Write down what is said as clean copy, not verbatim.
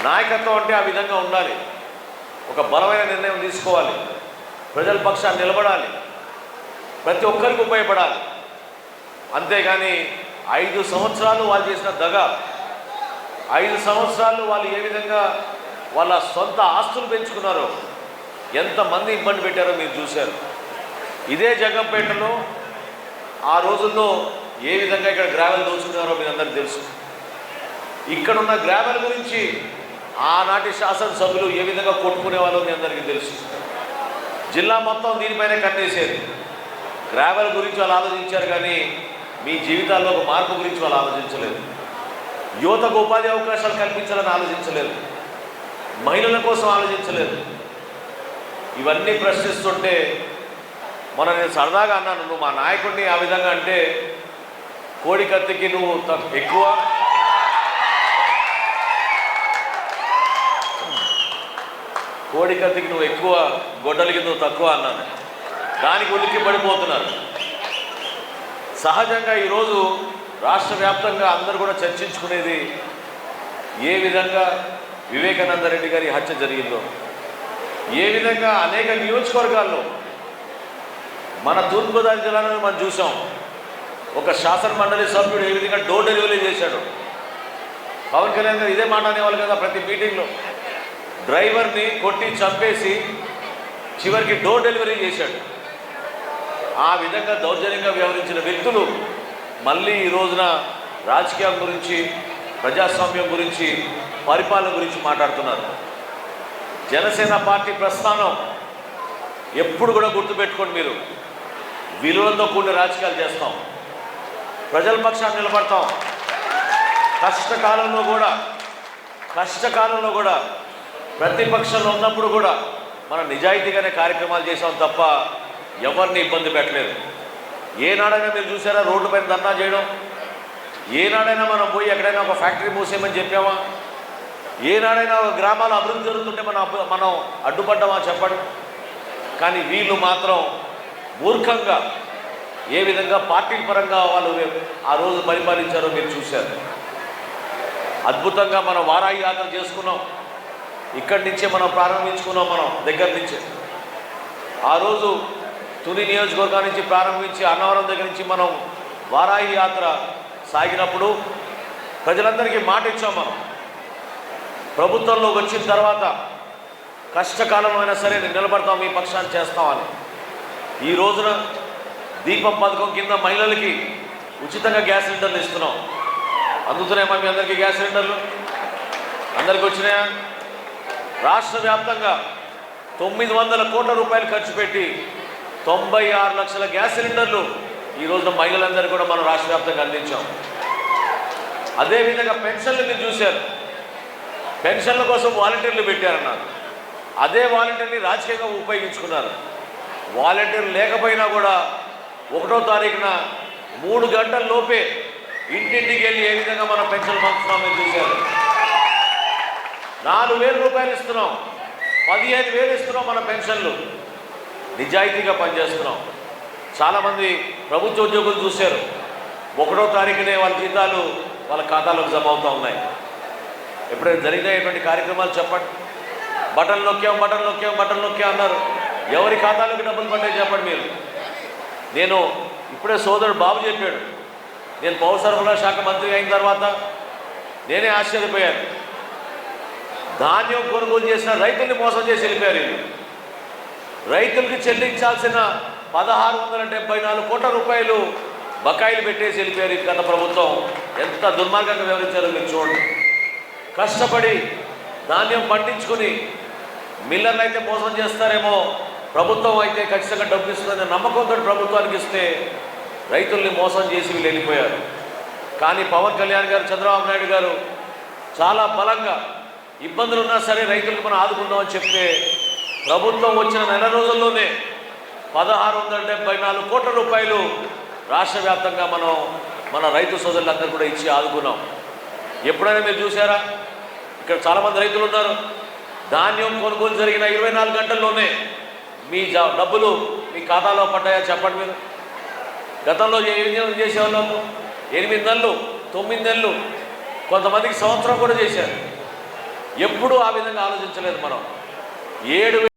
నాయకత్వం అంటే ఆ విధంగా ఉండాలి. ఒక బలమైన నిర్ణయం తీసుకోవాలి, ప్రజల పక్షాన్ని నిలబడాలి, ప్రతి ఒక్కరికి ఉపయోగపడాలి. అంతేగాని 5 సంవత్సరాలు వాళ్ళు చేసిన దగ, 5 సంవత్సరాలు వాళ్ళు ఏ విధంగా వాళ్ళ సొంత ఆస్తులు పెంచుకున్నారో, ఎంతమంది ఇబ్బంది పెట్టారో మీరు చూశారు. ఇదే జగ్గంపేటలో ఆ రోజుల్లో ఏ విధంగా ఇక్కడ గ్రావెల్ దోచుకున్నారో మీ అందరికీ తెలుసు. ఇక్కడున్న గ్రావెల్ గురించి ఆనాటి శాసనసభ్యులు ఏ విధంగా కొట్టుకునేవాళ్ళో మీ అందరికీ తెలుసు. జిల్లా మొత్తం దీనిపైనే కట్టేసేది. గ్రావెల్ గురించి వాళ్ళు ఆలోచించారు, కానీ మీ జీవితాల్లో ఒక మార్పు గురించి వాళ్ళు ఆలోచించలేదు. యువతకు ఉపాధి అవకాశాలు కల్పించాలని ఆలోచించలేదు, మహిళల కోసం ఆలోచించలేదు. ఇవన్నీ ప్రశ్నిస్తుంటే నేను సరదాగా అన్నాను, నువ్వు మా నాయకుడిని ఆ విధంగా అంటే కోడికత్తికి నువ్వు ఎక్కువ, కోడికత్తికి నువ్వు ఎక్కువ, గొడ్డలికి నువ్వు తక్కువ అన్నాను. దానికి ఉలిక్కి పడిపోతున్నారు. సహజంగా ఈరోజు రాష్ట్ర వ్యాప్తంగా అందరూ కూడా చర్చించుకునేది ఏ విధంగా వివేకానంద రెడ్డి గారి హత్య జరిగిందో, ఏ విధంగా అనేక నియోజకవర్గాల్లో మన తూర్పుగోదావరి జిల్లాలో మనం చూసాం. ఒక శాసన మండలి సభ్యుడు ఏ విధంగా డోర్ డెలివరీ చేశాడు. పవన్ కళ్యాణ్ గారు ఇదే మాట అనేవాళ్ళు కదా ప్రతి మీటింగ్లో. డ్రైవర్ని కొట్టి చంపేసి చివరికి డోర్ డెలివరీ చేశాడు. ఆ విధంగా దౌర్జన్యంగా వ్యవహరించిన వ్యక్తులు మళ్ళీ ఈ రోజున రాజకీయం గురించి, ప్రజాస్వామ్యం గురించి, పరిపాలన గురించి మాట్లాడుతున్నారు. జనసేన పార్టీ ప్రస్థానం ఎప్పుడు కూడా గుర్తుపెట్టుకోండి, మీరు విలువలతో కూడిన రాజకీయాలు చేస్తాం, ప్రజల పక్షాన్ని నిలబడతాం. కష్టకాలంలో కూడా ప్రతిపక్షంలో ఉన్నప్పుడు కూడా మనం నిజాయితీగానే కార్యక్రమాలు చేసాం తప్ప ఎవరిని ఇబ్బంది పెట్టలేదు. ఏనాడైనా మీరు చూసారా రోడ్డు పైన ధర్నా చేయడం? ఏనాడైనా మనం పోయి ఎక్కడైనా ఒక ఫ్యాక్టరీ మూసేయమని చెప్పామా? ఏనాడైనా ఒక గ్రామాల అభివృద్ధి జరుగుతుంటే మనం అడ్డుపడ్డామా చెప్పండి. కానీ వీళ్ళు మాత్రం మూర్ఖంగా ఏ విధంగా పార్టీ పరంగా వాళ్ళు ఆ రోజు పరిపాలించారో మీరు చూశారు. అద్భుతంగా మనం వారాహి యాత్ర చేసుకున్నాం. ఇక్కడి నుంచే మనం ప్రారంభించుకున్నాం, మనం దగ్గర నుంచే. ఆ రోజు తుని నియోజకవర్గం నుంచి ప్రారంభించి అన్నవరం దగ్గర నుంచి మనం వారాహి యాత్ర సాగినప్పుడు ప్రజలందరికీ మాట ఇచ్చాం, మనం ప్రభుత్వంలోకి వచ్చిన తర్వాత కష్టకాలంలో అయినా సరే నేను నిలబడతాం, మీ పక్షాన్ని చేస్తామని. ఈ రోజున దీపం పథకం కింద మహిళలకి ఉచితంగా గ్యాస్ సిలిండర్లు ఇస్తున్నాం. అందుతున్నాయమ్మా మీ అందరికీ గ్యాస్ సిలిండర్లు? అందరికీ వచ్చినాయా? రాష్ట్ర వ్యాప్తంగా 900 కోట్ల రూపాయలు ఖర్చు పెట్టి 96 లక్షల గ్యాస్ సిలిండర్లు ఈ రోజున మహిళలందరూ కూడా మనం రాష్ట్ర వ్యాప్తంగా అందించాం. అదేవిధంగా పెన్షన్లు మీరు చూశారు. పెన్షన్ల కోసం వాలంటీర్లు పెట్టారన్నారు. అదే వాలంటీర్ని రాజకీయంగా ఉపయోగించుకున్నారు. వాలంటీర్లు లేకపోయినా కూడా 1వ తారీఖున 3 గంటల లోపే ఇంటింటికి వెళ్ళి ఏ విధంగా మనం పెన్షన్ పంచుతున్నాం మీరు చూశారు. 4,000 రూపాయలు ఇస్తున్నాం, 15,000 ఇస్తున్నాం మన పెన్షన్లు. నిజాయితీగా పనిచేస్తున్నాం. చాలామంది ప్రభుత్వ ఉద్యోగులు చూశారు, 1వ తారీఖునే వాళ్ళ జీతాలు వాళ్ళ ఖాతాలోకి జమ అవుతూ ఉన్నాయి. ఎప్పుడైనా జరిగినటువంటి కార్యక్రమాలు చెప్పండి. బటన్ నొక్కాం అన్నారు. ఎవరి ఖాతాలోకి డబ్బులు పడ్డాయి చెప్పండి మీరు. నేను ఇప్పుడే సోదరుడు బాబు చెప్పాడు, నేను పౌర సరఫరా శాఖ మంత్రి అయిన తర్వాత నేనే ఆశ్చర్యపోయాను. ధాన్యం కొనుగోలు చేసిన రైతుల్ని మోసం చేసి వెళ్ళిపోయారు వీళ్ళు. రైతులకు చెల్లించాల్సిన 1,674 కోట్ల రూపాయలు బకాయిలు పెట్టేసి వెళ్ళిపోయారు గత ప్రభుత్వం. ఎంత దుర్మార్గంగా వ్యవహరించారో మీరు చూడండి. కష్టపడి ధాన్యం పండించుకుని మిల్లర్లు అయితే మోసం చేస్తారేమో, ప్రభుత్వం అయితే ఖచ్చితంగా డబ్బు ఇస్తుందనే నమ్మకంతో ప్రభుత్వానికి ఇస్తే రైతుల్ని మోసం చేసి వీళ్ళు వెళ్ళిపోయారు. కానీ పవన్ కళ్యాణ్ గారు, చంద్రబాబు నాయుడు గారు చాలా బలంగా ఇబ్బందులు ఉన్నా సరే రైతులకు మనం ఆదుకుందామని చెప్తే ప్రభుత్వం వచ్చిన నెల రోజుల్లోనే 1,674 కోట్ల రూపాయలు రాష్ట్ర వ్యాప్తంగా మన రైతు సోదరులందరూ కూడా ఇచ్చి ఆదుకున్నాం. ఎప్పుడైనా మీరు చూసారా? ఇక్కడ చాలామంది రైతులు ఉన్నారు. ధాన్యం కొనుగోలు జరిగిన 24 గంటల్లోనే మీ డబ్బులు మీ ఖాతాలో పడ్డాయా చెప్పండి మీరు. గతంలో ఏం చేసేవాళ్ళము? 8 నెలలు, 9 నెలలు, కొంతమందికి సంవత్సరం కూడా చేశారు. ఎప్పుడూ ఆ విధంగా ఆలోచించలేదు మనం. 7